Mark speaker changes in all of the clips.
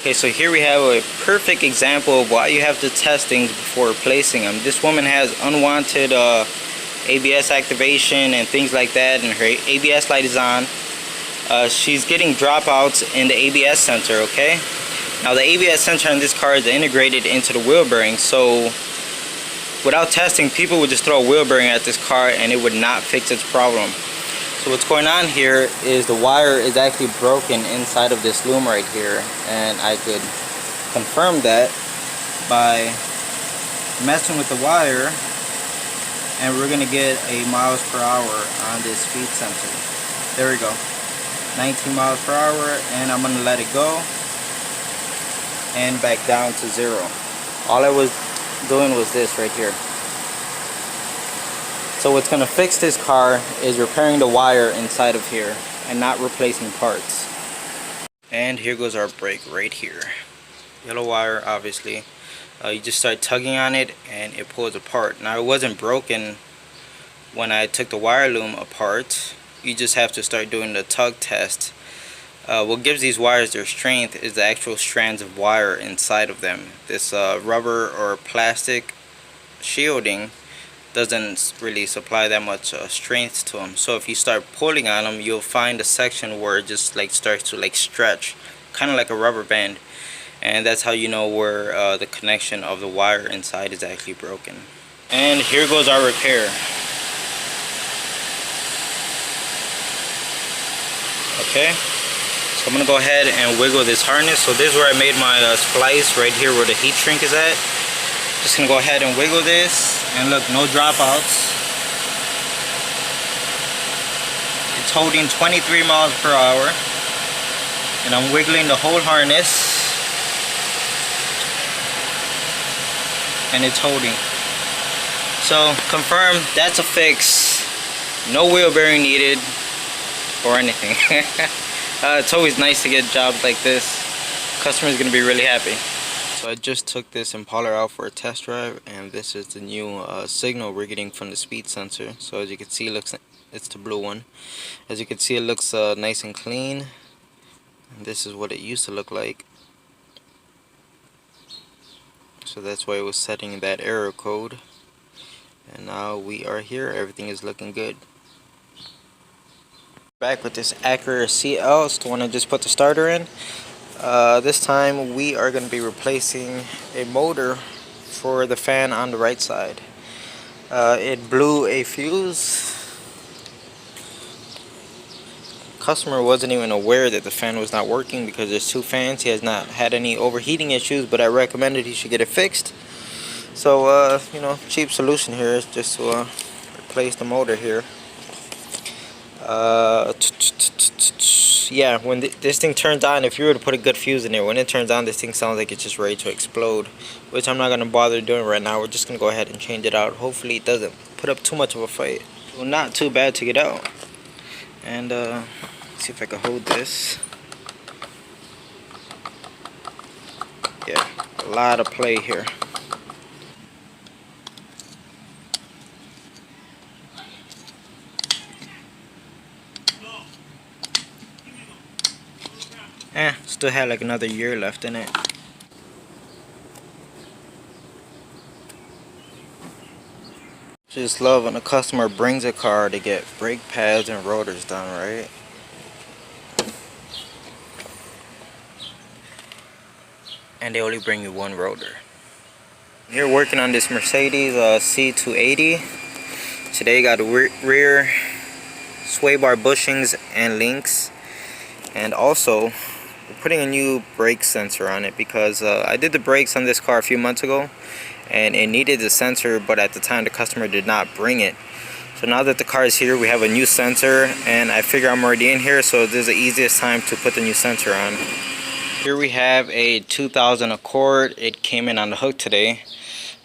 Speaker 1: Okay, so here we have a perfect example of why you have to test things before replacing them. This woman has unwanted ABS activation and things like that, and her ABS light is on. She's getting dropouts in the ABS sensor, okay? Now the ABS sensor in this car is integrated into the wheel bearing, so without testing, people would just throw a wheel bearing at this car and it would not fix its problem. So what's going on here is the wire is actually broken inside of this loom right here, and I could confirm that by messing with the wire, and we're gonna get a miles per hour on this speed sensor. There we go, 19 miles per hour, and I'm gonna let it go and back down to 0. All I was doing was this right here. So what's going to fix this car is repairing the wire inside of here and not replacing parts. And here goes our brake right here. Yellow wire, obviously. You just start tugging on it and it pulls apart. Now it wasn't broken when I took the wire loom apart. You just have to start doing the tug test. What gives these wires their strength is the actual strands of wire inside of them. This rubber or plastic shielding doesn't really supply that much strength to them. So if you start pulling on them, you'll find a section where it just like starts to like stretch, kind of like a rubber band, and that's how you know where the connection of the wire inside is actually broken. And here goes our repair. Okay, so I'm gonna go ahead and wiggle this harness. So this is where I made my splice, right here where the heat shrink is at. Just gonna go ahead and wiggle this, and look, no dropouts. It's holding 23 miles per hour, and I'm wiggling the whole harness, and it's holding. So confirm, that's a fix. No wheel bearing needed or anything. It's always nice to get jobs like this. Customer's gonna be really happy. So I just took this Impala out for a test drive, and this is the new signal we're getting from the speed sensor. So as you can see, it's the blue one. As you can see, it looks nice and clean. And this is what it used to look like. So that's why it was setting that error code. And now we are here. Everything is looking good. Back with this Acura CL. It's the one I just put the starter in. This time we are going to be replacing a motor for the fan on the right side. It blew a fuse. Customer wasn't even aware that the fan was not working because there's 2 fans. He has not had any overheating issues, but I recommended he should get it fixed. So you know, cheap solution here is just to replace the motor here. Yeah, when this thing turns on, if you were to put a good fuse in there, when it turns on, this thing sounds like it's just ready to explode, which I'm not going to bother doing right now. We're just going to go ahead and change it out. Hopefully it doesn't put up too much of a fight. Well, not too bad to get out. And let's see if I can hold this. Yeah, a lot of play here. Still had like another year left in it. Just love when a customer brings a car to get brake pads and rotors done, right? And they only bring you one rotor. Here working on this Mercedes C280. Today got the rear sway bar bushings and links, and also we're putting a new brake sensor on it because I did the brakes on this car a few months ago and it needed the sensor, but at the time the customer did not bring it. So now that the car is here, we have a new sensor, and I figure I'm already in here, so this is the easiest time to put the new sensor on. Here we have a 2000 Accord. It came in on the hook today.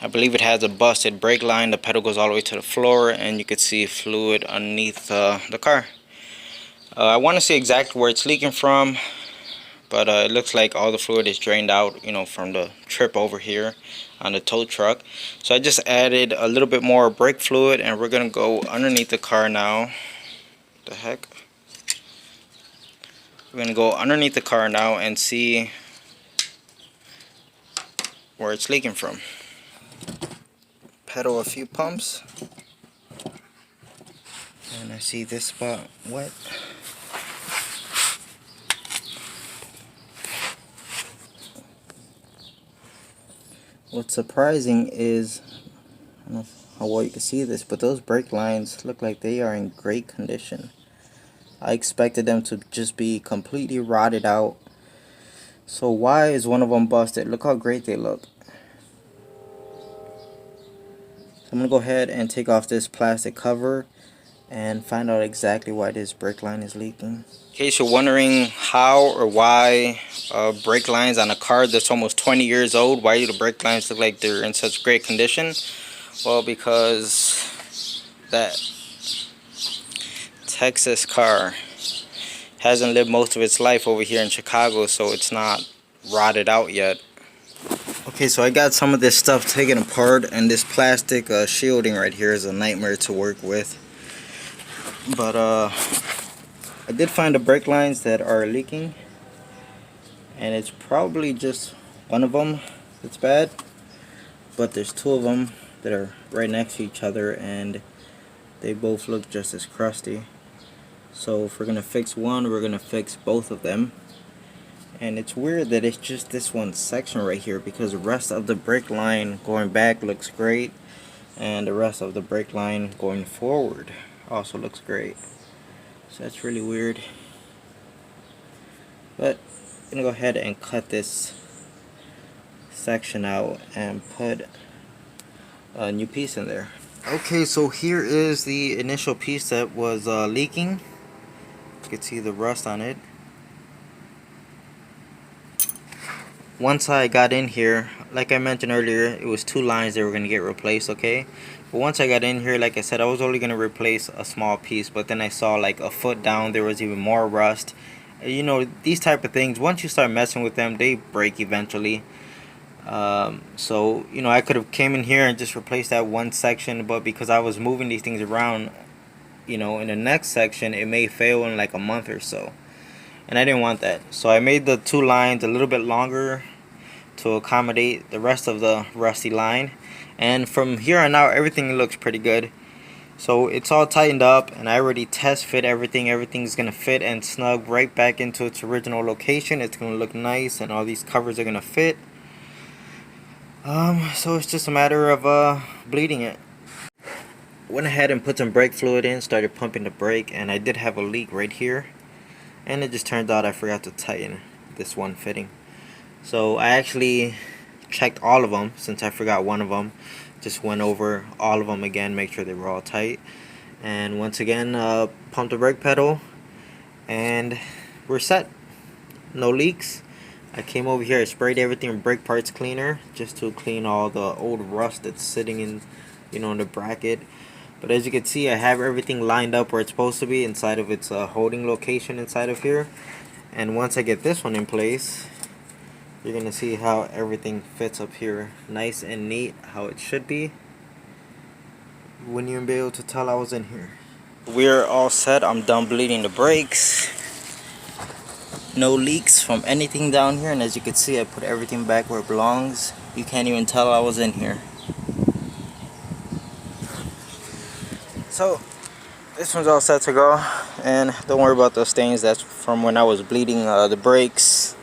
Speaker 1: I believe it has a busted brake line. The pedal goes all the way to the floor, and you can see fluid underneath the car. I want to see exactly where it's leaking from, but it looks like all the fluid is drained out, you know, from the trip over here on the tow truck. So I just added a little bit more brake fluid, and we're gonna go underneath the car now. What the heck? We're gonna go underneath the car now and see where it's leaking from. Pedal a few pumps, and I see this spot wet. What's surprising is, I don't know how well you can see this, but those brake lines look like they are in great condition. I expected them to just be completely rotted out. So why is one of them busted? Look how great they look. So I'm going to go ahead and take off this plastic cover and find out exactly why this brake line is leaking. In case you're wondering how or why brake lines on a car that's almost 20 years old, why do the brake lines look like they're in such great condition? Well, because that Texas car hasn't lived most of its life over here in Chicago, so it's not rotted out yet. Okay, so I got some of this stuff taken apart, and this plastic shielding right here is a nightmare to work with. But I did find the brake lines that are leaking, and it's probably just one of them that's bad, but there's two of them that are right next to each other, and they both look just as crusty. So if we're gonna fix one, we're gonna fix both of them. And it's weird that it's just this one section right here, because the rest of the brake line going back looks great, and the rest of the brake line going forward also looks great. So that's really weird. But I'm gonna go ahead and cut this section out and put a new piece in there. Okay, so here is the initial piece that was leaking. You can see the rust on it. Once I got in here, like I mentioned earlier, it was two lines that were going to get replaced, okay? But once I got in here, like I said, I was only going to replace a small piece, but then I saw like a foot down, there was even more rust. You know, these type of things, once you start messing with them, they break eventually. So, you know, I could have came in here and just replaced that one section, but because I was moving these things around, you know, in the next section, it may fail in like a month or so. And I didn't want that. So I made the two lines a little bit longer to accommodate the rest of the rusty line. And from here on out, everything looks pretty good. So it's all tightened up, and I already test fit everything. Everything's going to fit and snug right back into its original location. It's going to look nice, and all these covers are going to fit. So it's just a matter of bleeding it. Went ahead and put some brake fluid in, started pumping the brake, and I did have a leak right here. And it just turned out I forgot to tighten this one fitting. So I actually checked all of them since I forgot one of them. Just went over all of them again, make sure they were all tight. And once again, pumped the brake pedal, and we're set. No leaks. I came over here, I sprayed everything with brake parts cleaner just to clean all the old rust that's sitting in, you know, in the bracket. But as you can see, I have everything lined up where it's supposed to be inside of its holding location inside of here. And once I get this one in place, you're gonna see how everything fits up here, nice and neat, how it should be. Wouldn't even be able to tell I was in here. We're all set. I'm done bleeding the brakes. No leaks from anything down here, and as you can see, I put everything back where it belongs. You can't even tell I was in here. So this one's all set to go, and don't worry about those stains. That's from when I was bleeding the brakes.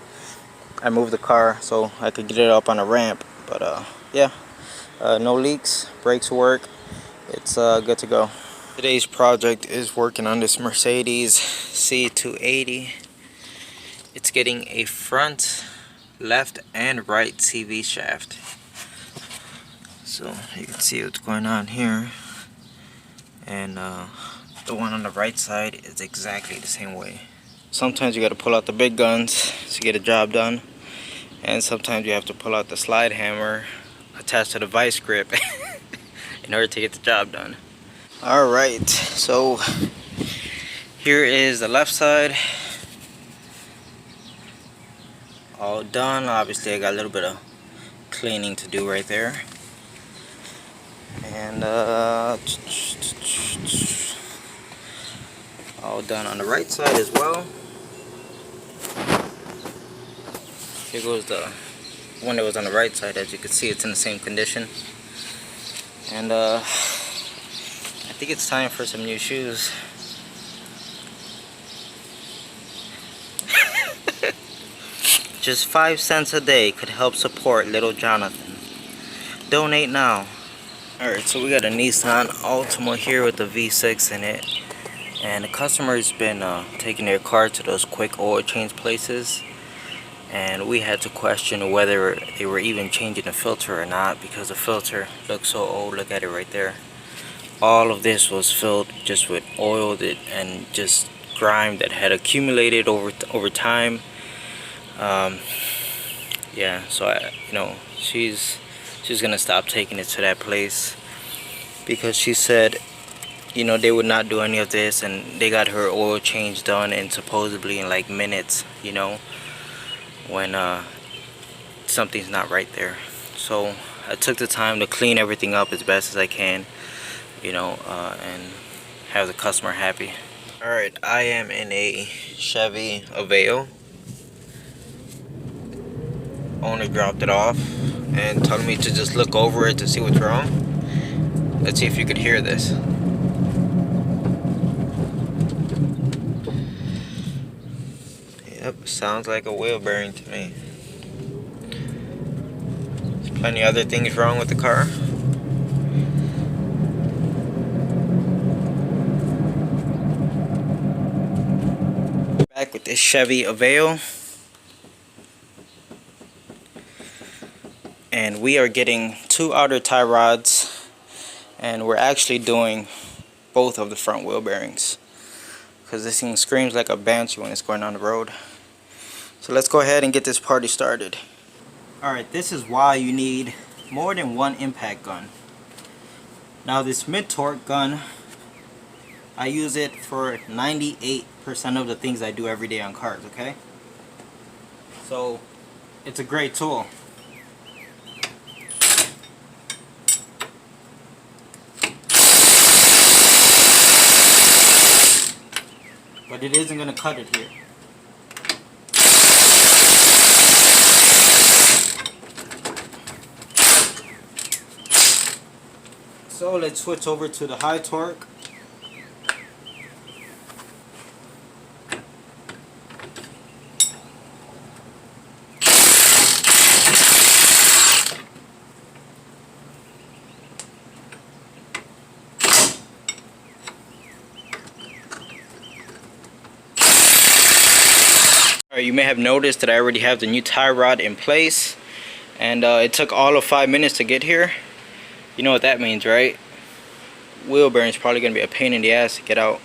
Speaker 1: I moved the car so I could get it up on a ramp, but yeah, no leaks, brakes work, it's good to go. Today's project is working on this Mercedes C280. It's getting a front, left, and right CV shaft. So you can see what's going on here, and the one on the right side is exactly the same way. Sometimes you got to pull out the big guns to get a job done, and sometimes you have to pull out the slide hammer attached to the vice grip in order to get the job done. Alright, so here is the left side. All done. Obviously I got a little bit of cleaning to do right there. And all done on the right side as well. Here goes the one that was on the right side. As you can see, it's in the same condition. And I think it's time for some new shoes. Just 5 cents a day could help support little Jonathan. Donate now. Alright, so we got a Nissan Altima here with the V6 in it. And the customer's been taking their car to those quick oil change places. And we had to question whether they were even changing the filter or not, because the filter looks so old. Look at it right there. All of this was filled just with oil and just grime that had accumulated over time. Yeah, so she's gonna stop taking it to that place because she said they would not do any of this, and they got her oil change done and supposedly in like minutes, when something's not right there. So I took the time to clean everything up as best as I can, and have the customer happy. Alright, I am in a Chevy Aveo. Owner dropped it off and told me to just look over it to see what's wrong. Let's see if you could hear this. Yep, sounds like a wheel bearing to me. There's plenty of other things wrong with the car. Back with this Chevy Aveo. And we are getting 2 outer tie rods, and we're actually doing both of the front wheel bearings because this thing screams like a banshee when it's going on the road. So let's go ahead and get this party started. Alright, this is why you need more than one impact gun. Now this mid-torque gun, I use it for 98% of the things I do every day on cars, okay? So it's a great tool. But it isn't going to cut it here. So let's switch over to the high torque. You may have noticed that I already have the new tie rod in place, and it took all of 5 minutes to get here. You know what that means, right? Wheel bearing is probably going to be a pain in the ass to get out.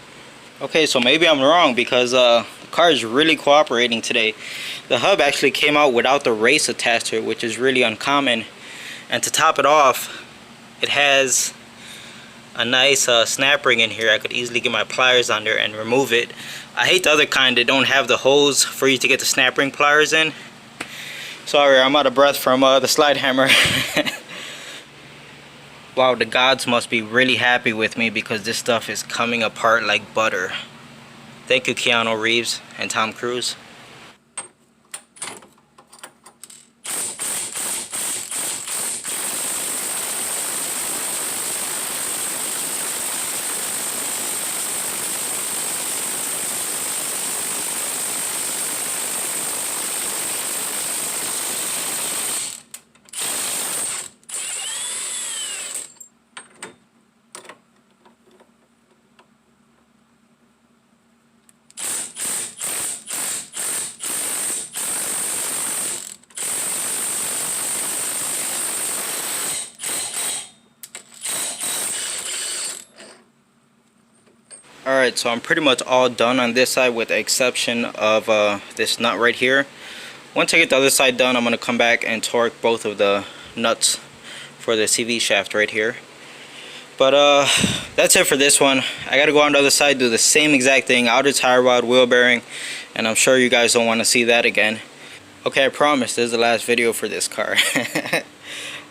Speaker 1: Okay, so maybe I'm wrong because the car is really cooperating today. The hub actually came out without the race attached to it, which is really uncommon. And to top it off, it has a nice snap ring in here. I could easily get my pliers on there and remove it. I hate the other kind that don't have the hose for you to get the snap ring pliers in. Sorry, I'm out of breath from the slide hammer. Wow, the gods must be really happy with me because this stuff is coming apart like butter. Thank you, Keanu Reeves and Tom Cruise. Alright, so I'm pretty much all done on this side with the exception of this nut right here. Once I get the other side done, I'm going to come back and torque both of the nuts for the CV shaft right here. But that's it for this one. I got to go on the other side, do the same exact thing, outer tie rod, wheel bearing, and I'm sure you guys don't want to see that again. Okay, I promise this is the last video for this car.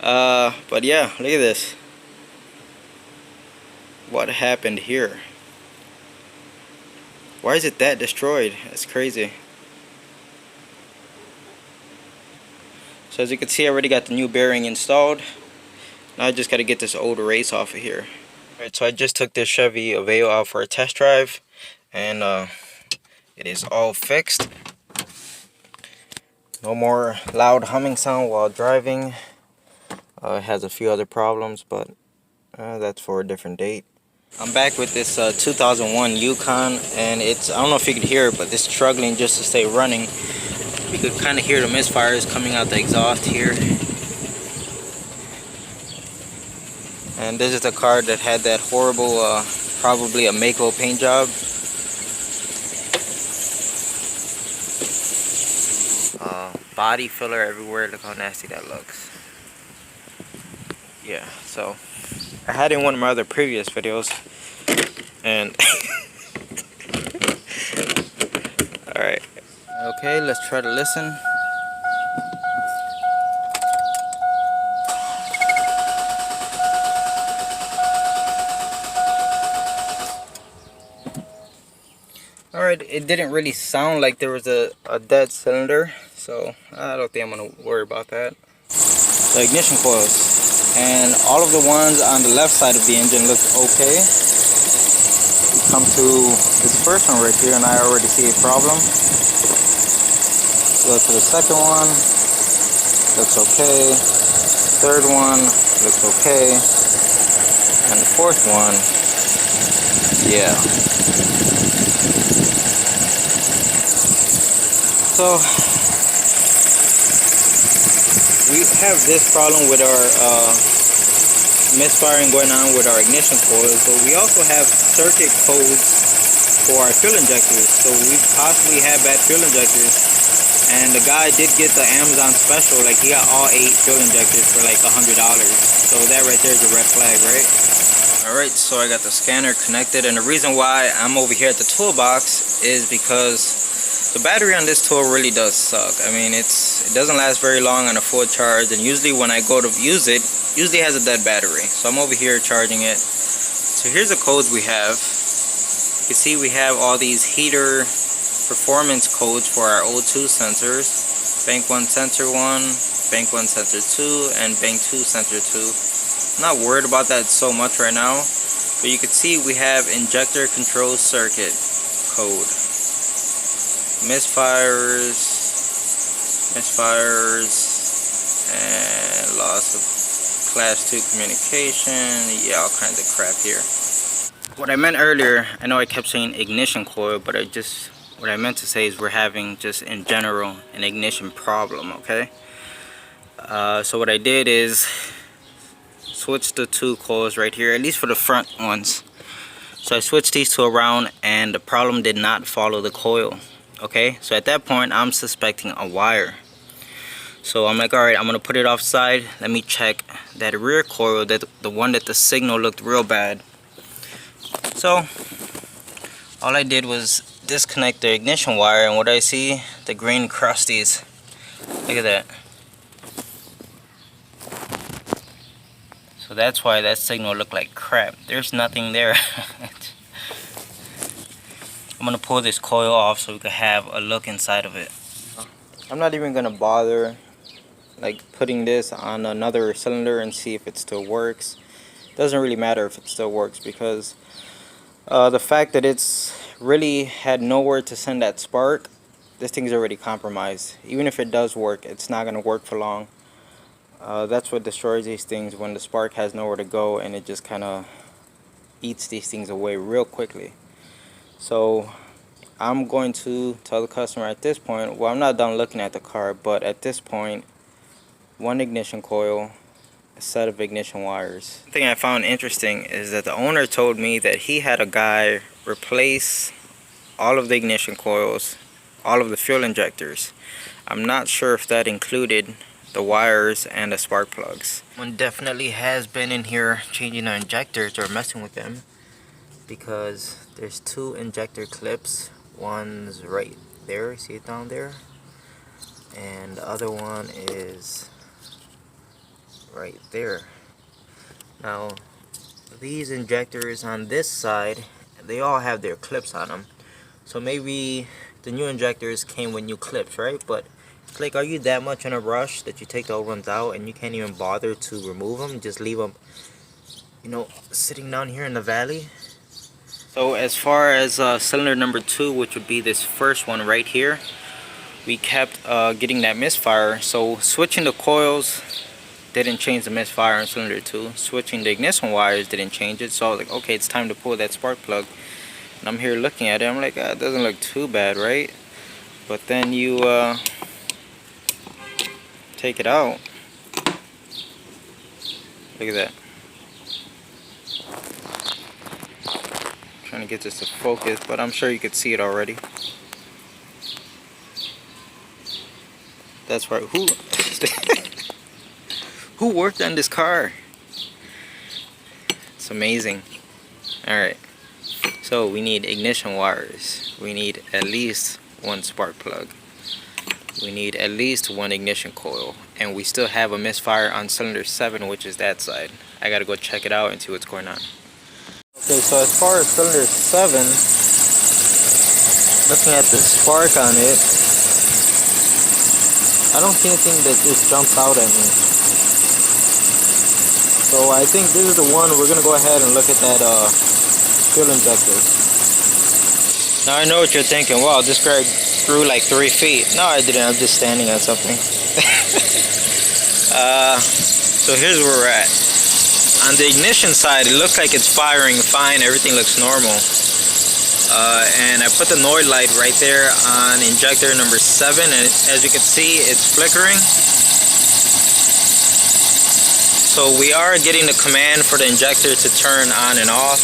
Speaker 1: But yeah, look at this. What happened here? Why is it that destroyed? That's crazy. So as you can see, I already got the new bearing installed. Now I just got to get this old race off of here. Alright, so I just took this Chevy Aveo out for a test drive, and it is all fixed. No more loud humming sound while driving. It has a few other problems, but that's for a different date. I'm back with this 2001 Yukon, and it's, I don't know if you could hear it, but it's struggling just to stay running. You could kind of hear the misfires coming out the exhaust here. And this is the car that had that horrible, probably a Mako paint job. Body filler everywhere. Look how nasty that looks. Yeah, so I had it in one of my other previous videos, and alright. Okay, let's try to listen. Alright, it didn't really sound like there was a dead cylinder, so I don't think I'm going to worry about that. The ignition coils. And all of the ones on the left side of the engine look okay. We come to this first one right here, and I already see a problem. Go to the second one, looks okay. Third one looks okay. And the fourth one, yeah. So we have this problem with our misfiring going on with our ignition coils, but we also have circuit codes for our fuel injectors. So we possibly have bad fuel injectors, and the guy did get the Amazon special, like he got all 8 fuel injectors for like $100. So that right there is a red flag, right? Alright, so I got the scanner connected, and the reason why I'm over here at the toolbox is because the battery on this tool really does suck. I mean, it doesn't last very long on a full charge, and usually when I go to use it, usually has a dead battery. So I'm over here charging it. So here's the codes we have. You can see we have all these heater performance codes for our O2 sensors. Bank 1 sensor 1, Bank 1 sensor 2, and Bank 2 sensor 2. I'm not worried about that so much right now, but you can see we have injector control circuit code. Misfires, and loss of class 2 communication, yeah, all kinds of crap here. What I meant earlier, I know I kept saying ignition coil, but what I meant to say is we're having just in general an ignition problem, okay? So what I did is switch the 2 coils right here, at least for the front ones. So I switched these 2 around, and the problem did not follow the coil. Okay, so at that point I'm suspecting a wire. So I'm like, alright, I'm gonna put it offside. Let me check that rear coil, that the one that the signal looked real bad. So all I did was disconnect the ignition wire, and what I see, the green crusties. Look at that. So that's why that signal looked like crap. There's nothing there. I'm gonna pull this coil off so we can have a look inside of it. I'm not even gonna bother like putting this on another cylinder and see if it still works. Doesn't really matter if it still works, because the fact that it's really had nowhere to send that spark, this thing's already compromised. Even if it does work, it's not gonna work for long. That's what destroys these things, when the spark has nowhere to go and it just kind of eats these things away real quickly. So I'm going to tell the customer at this point, well, I'm not done looking at the car, but at this point, 1 ignition coil, a set of ignition wires. The thing I found interesting is that the owner told me that he had a guy replace all of the ignition coils, all of the fuel injectors. I'm not sure if that included the wires and the spark plugs. One definitely has been in here changing the injectors or messing with them, because there's 2 injector clips. One's right there, see it down there, and the other one is right there. Now these injectors on this side, they all have their clips on them, so maybe the new injectors came with new clips, right? But It's like, are you that much in a rush that you take the old ones out and you can't even bother to remove them? Just leave them, you know, sitting down here in the valley. So as far as cylinder number 2, which would be this first one right here, we kept getting that misfire. So switching the coils didn't change the misfire on cylinder 2. Switching the ignition wires didn't change it. So I was like, okay, it's time to pull that spark plug. And I'm here looking at it. I'm like, it doesn't look too bad, right? But then you take it out. Look at that. Trying to get this to focus, but I'm sure you could see it already. That's right. Who worked on this car? It's amazing. Alright. So we need ignition wires. We need at least one spark plug. We need at least one ignition coil. And we still have a misfire on cylinder 7, which is that side. I gotta go check it out and see what's going on. Okay, so as far as cylinder 7, looking at the spark on it, I don't see anything that just jumps out at me. So I think this is the one. We're gonna go ahead and look at that fuel injector. Now I know what you're thinking. Wow, this guy grew like 3 feet. No, I didn't. I'm just standing on something. So here's where we're at. On the ignition side, it looks like it's firing fine. Everything looks normal. And I put the noise light right there on injector number 7, and as you can see, it's flickering. So we are getting the command for the injector to turn on and off,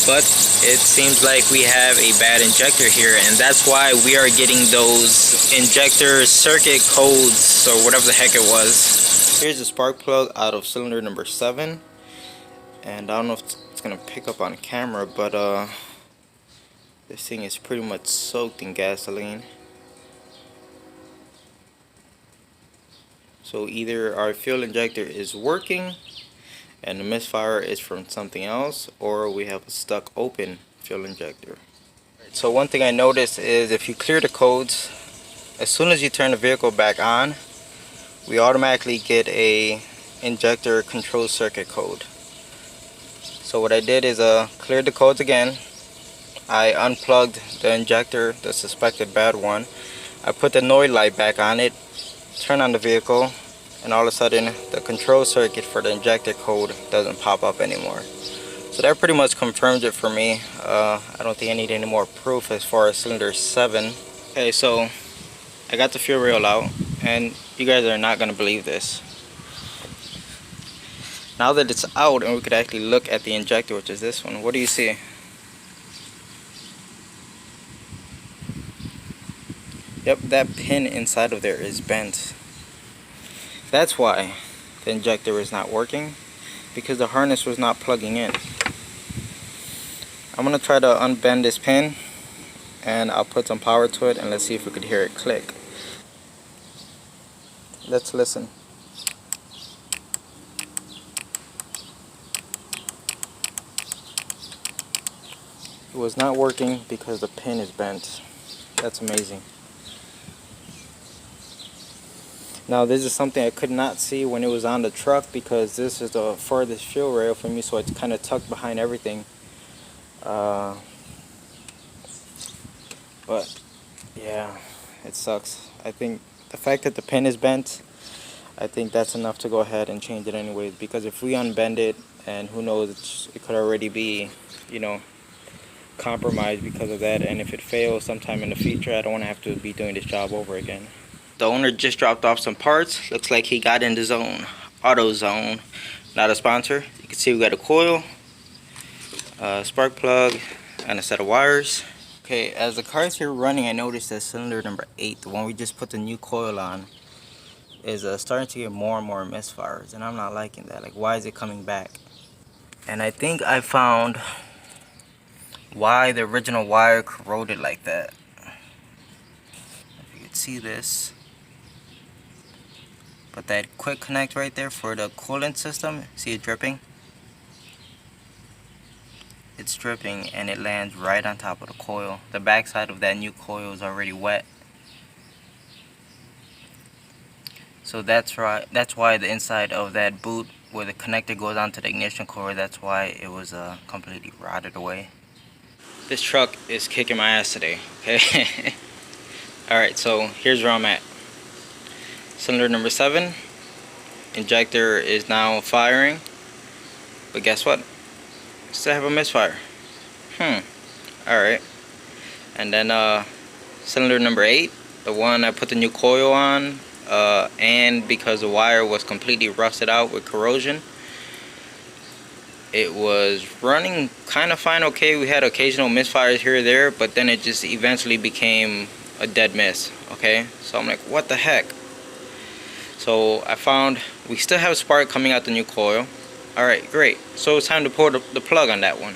Speaker 1: but it seems like we have a bad injector here, and that's why we are getting those injector circuit codes or whatever the heck it was. Here's a spark plug out of cylinder number 7, and I don't know if it's gonna pick up on camera, but this thing is pretty much soaked in gasoline. So either our fuel injector is working and the misfire is from something else, or we have a stuck open fuel injector. So one thing I noticed is if you clear the codes, as soon as you turn the vehicle back on, we automatically get a injector control circuit code. So what I did is cleared the codes again. I unplugged the injector, the suspected bad one. I put the noise light back on it, turn on the vehicle, and all of a sudden the control circuit for the injector code doesn't pop up anymore. So that pretty much confirms it for me. I don't think I need any more proof as far as cylinder 7. Okay, so I got the fuel rail out, and you guys are not going to believe this. Now that it's out and we could actually look at the injector, which is this one, what do you see? Yep, that pin inside of there is bent. That's why the injector is not working, because the harness was not plugging in. I'm going to try to unbend this pin, and I'll put some power to it, and let's see if we could hear it click. Let's listen. It was not working because the pin is bent. That's amazing. Now this is something I could not see when it was on the truck, because this is the farthest fuel rail for me, so it's kind of tucked behind everything. But yeah, it sucks. I think the fact that the pin is bent, I think that's enough to go ahead and change it anyways, because if we unbend it, and who knows, it could already be, you know, compromised because of that, and if it fails sometime in the future, I don't want to have to be doing this job over again. The owner just dropped off some parts. Looks like he got in the zone. AutoZone, not a sponsor. You can see we got a coil, a spark plug, and a set of wires. Okay, as the car's here running, I noticed that cylinder number 8, the one we just put the new coil on, is starting to get more and more misfires, and I'm not liking that. Like, why is it coming back? And I think I found why the original wire corroded like that. If you can see this, but that quick connect right there for the coolant system, see it dripping? It's dripping, and it lands right on top of the coil. The back side of that new coil is already wet. So that's right. That's why the inside of that boot, where the connector goes onto the ignition core, that's why it was completely rotted away. This truck is kicking my ass today. Okay. All right. So here's where I'm at. Cylinder number 7. Injector is now firing, but guess what? Still have a misfire. Alright. And then cylinder number 8, the one I put the new coil on, and because the wire was completely rusted out with corrosion, it was running kind of fine. Okay, we had occasional misfires here or there, but then it just eventually became a dead miss. Okay, so I'm like, what the heck? So I found we still have spark coming out the new coil. Alright, great. So it's time to pull the plug on that one.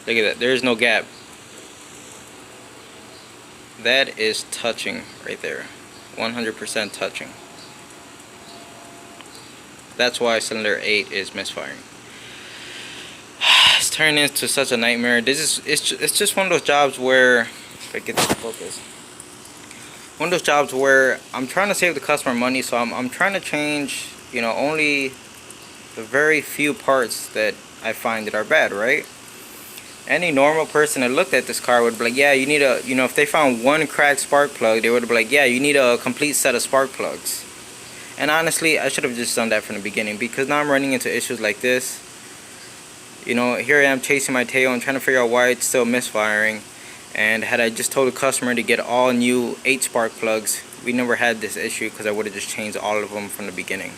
Speaker 1: Look at that, there's no gap. That is touching right there. 100% touching. That's why cylinder 8 is misfiring. It's turning into such a nightmare. It's just one of those jobs where, if I get this focus, one of those jobs where I'm trying to save the customer money, so I'm trying to change, you know, only the very few parts that I find that are bad, right? Any normal person that looked at this car would be like, yeah, you need a, you know, if they found one cracked spark plug, they would be like, yeah, you need a complete set of spark plugs. And honestly, I should have just done that from the beginning, because now I'm running into issues like this. You know, here I am chasing my tail and trying to figure out why it's still misfiring. And had I just told the customer to get all new 8 spark plugs, we never had this issue, because I would have just changed all of them from the beginning.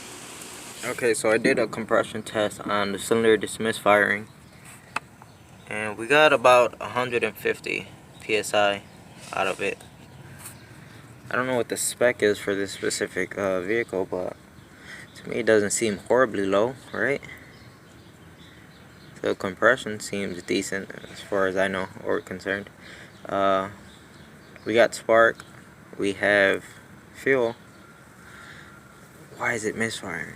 Speaker 1: Okay, so I did a compression test on the cylinder that's misfiring, and we got about 150 psi out of it. I don't know what the spec is for this specific vehicle, but to me it doesn't seem horribly low, right? The compression seems decent as far as I know or concerned. We got spark, we have fuel. Why is it misfiring?